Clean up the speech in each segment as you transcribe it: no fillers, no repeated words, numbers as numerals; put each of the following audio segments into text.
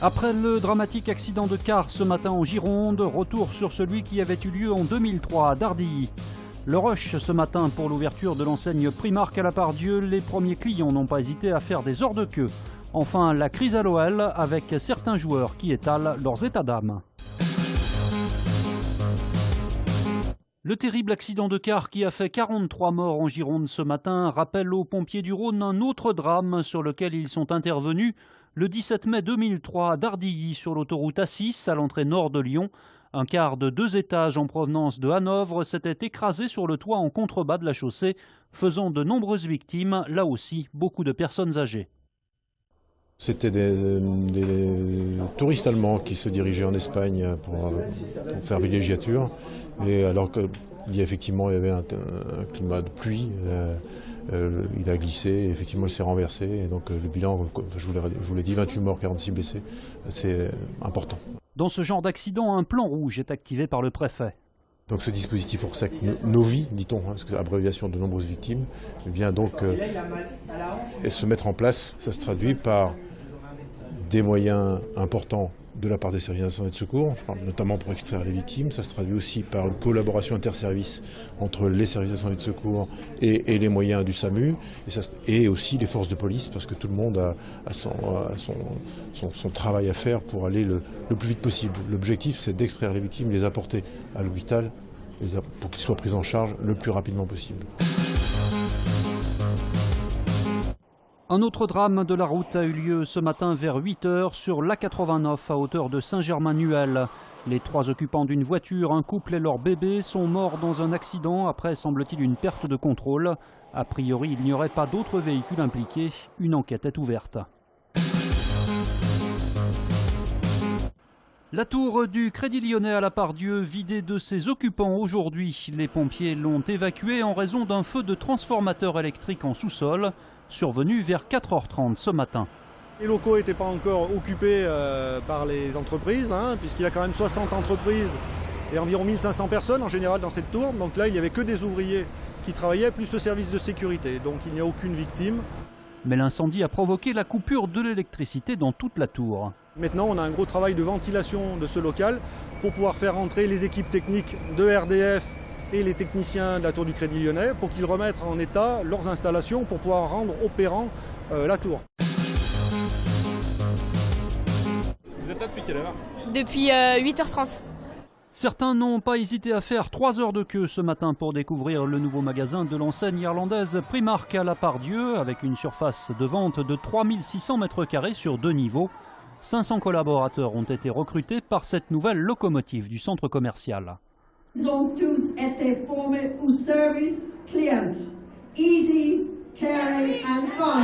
Après le dramatique accident de car ce matin en Gironde, retour sur celui qui avait eu lieu en 2003 à Dardilly. Le rush ce matin pour l'ouverture de l'enseigne Primark à la Part-Dieu, les premiers clients n'ont pas hésité à faire des heures de queue. Enfin, la crise à l'OL avec certains joueurs qui étalent leurs états d'âme. Le terrible accident de car qui a fait 43 morts en Gironde ce matin rappelle aux pompiers du Rhône un autre drame sur lequel ils sont intervenus le 17 mai 2003 à Dardilly sur l'autoroute A6 à l'entrée nord de Lyon. Un car de 2 étages en provenance de Hanovre s'était écrasé sur le toit en contrebas de la chaussée, faisant de nombreuses victimes, là aussi beaucoup de personnes âgées. C'était des touristes allemands qui se dirigeaient en Espagne pour faire villégiature. Et alors qu'il y avait un climat de pluie, il a glissé, et effectivement il s'est renversé. Et donc le bilan, je vous l'ai dit, 28 morts, 46 blessés, c'est important. Dans ce genre d'accident, un plan rouge est activé par le préfet. Donc ce dispositif Orsec Novi, dit-on, parce que c'est l'abréviation de nombreuses victimes, vient donc se mettre en place. Ça se traduit par des moyens importants de la part des services d'incendie et de secours, je parle notamment pour extraire les victimes. Ça se traduit aussi par une collaboration interservices entre les services d'incendie et de secours et les moyens du SAMU, et aussi les forces de police, parce que tout le monde a son travail à faire pour aller le plus vite possible. L'objectif, c'est d'extraire les victimes, les apporter à l'hôpital pour qu'ils soient pris en charge le plus rapidement possible. Un autre drame de la route a eu lieu ce matin vers 8 h sur l'A89 à hauteur de Saint-Germain-Nuel. Les 3 occupants d'une voiture, un couple et leur bébé, sont morts dans un accident après, semble-t-il, une perte de contrôle. A priori, il n'y aurait pas d'autres véhicules impliqués. Une enquête est ouverte. La tour du Crédit Lyonnais à la Part-Dieu, vidée de ses occupants aujourd'hui. Les pompiers l'ont évacuée en raison d'un feu de transformateur électrique en sous-sol, survenu vers 4h30 ce matin. Les locaux n'étaient pas encore occupés par les entreprises, puisqu'il y a quand même 60 entreprises et environ 1500 personnes en général dans cette tour. Donc là, il n'y avait que des ouvriers qui travaillaient, plus le service de sécurité. Donc il n'y a aucune victime. Mais l'incendie a provoqué la coupure de l'électricité dans toute la tour. Maintenant, on a un gros travail de ventilation de ce local pour pouvoir faire entrer les équipes techniques de RDF et les techniciens de la tour du Crédit Lyonnais pour qu'ils remettent en état leurs installations pour pouvoir rendre opérant la tour. Vous êtes là depuis quelle heure? Depuis 8h30. Certains n'ont pas hésité à faire 3 heures de queue ce matin pour découvrir le nouveau magasin de l'enseigne irlandaise Primark à la Part-Dieu, avec une surface de vente de 3600 m² sur 2 niveaux. 500 collaborateurs ont été recrutés par cette nouvelle locomotive du centre commercial. Ils ont tous été formés au service client. Easy, caring and fun.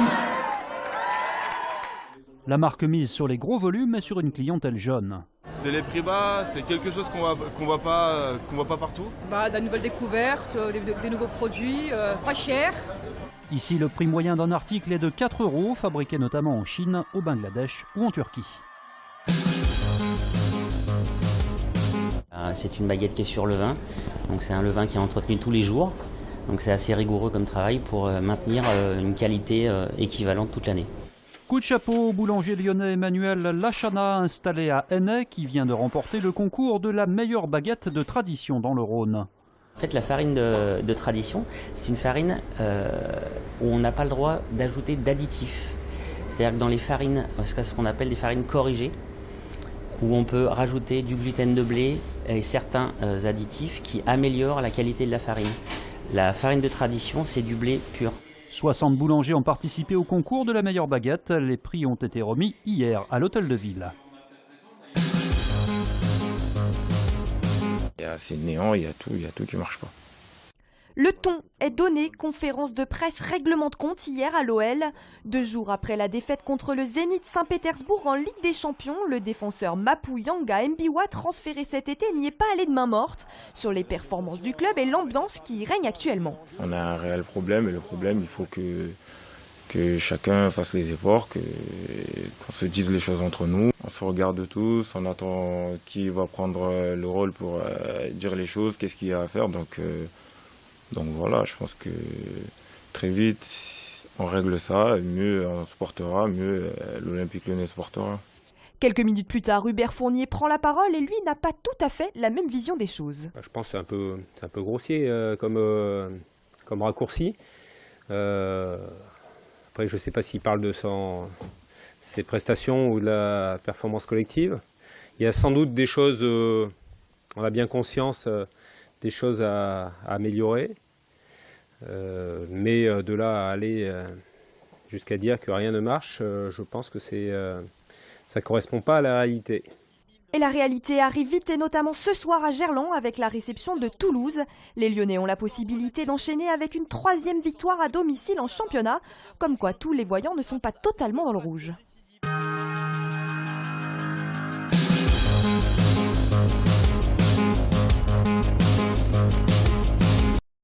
La marque mise sur les gros volumes et sur une clientèle jeune. C'est les prix bas, c'est quelque chose qu'on voit pas partout. De la nouvelle découverte, des nouveaux produits, pas chers. Ici, le prix moyen d'un article est de 4 €, fabriqué notamment en Chine, au Bangladesh ou en Turquie. C'est une baguette qui est sur levain, donc c'est un levain qui est entretenu tous les jours. Donc c'est assez rigoureux comme travail pour maintenir une qualité équivalente toute l'année. Coup de chapeau au boulanger lyonnais Emmanuel Lachana, installé à Hennay, qui vient de remporter le concours de la meilleure baguette de tradition dans le Rhône. En fait, la farine de tradition, c'est une farine où on n'a pas le droit d'ajouter d'additifs. C'est-à-dire que dans les farines, ce qu'on appelle des farines corrigées, où on peut rajouter du gluten de blé et certains additifs qui améliorent la qualité de la farine. La farine de tradition, c'est du blé pur. 60 boulangers ont participé au concours de la meilleure baguette. Les prix ont été remis hier à l'Hôtel de Ville. C'est néant, il y a tout qui ne marche pas. Le ton est donné, conférence de presse règlement de compte hier à l'OL. 2 jours après la défaite contre le Zénith Saint-Pétersbourg en Ligue des Champions, le défenseur Mapou Yanga Mbiwa, transféré cet été, n'y est pas allé de main morte sur les performances du club et l'ambiance qui y règne actuellement. On a un réel problème et le problème, il faut que chacun fasse les efforts, qu'on se dise les choses entre nous. On se regarde tous, on attend qui va prendre le rôle pour dire les choses, qu'est-ce qu'il y a à faire. Donc Donc voilà, je pense que très vite, on règle ça, mieux on se portera, mieux l'Olympique Lyonnais se portera. Quelques minutes plus tard, Hubert Fournier prend la parole et lui n'a pas tout à fait la même vision des choses. Je pense que c'est un peu grossier comme raccourci. Après, je ne sais pas s'il parle de ses prestations ou de la performance collective. Il y a sans doute des choses, on a bien conscience, des choses à améliorer. Mais de là à aller jusqu'à dire que rien ne marche, je pense que ça ne correspond pas à la réalité. Et la réalité arrive vite, et notamment ce soir à Gerland avec la réception de Toulouse. Les Lyonnais ont la possibilité d'enchaîner avec une 3e victoire à domicile en championnat. Comme quoi tous les voyants ne sont pas totalement dans le rouge.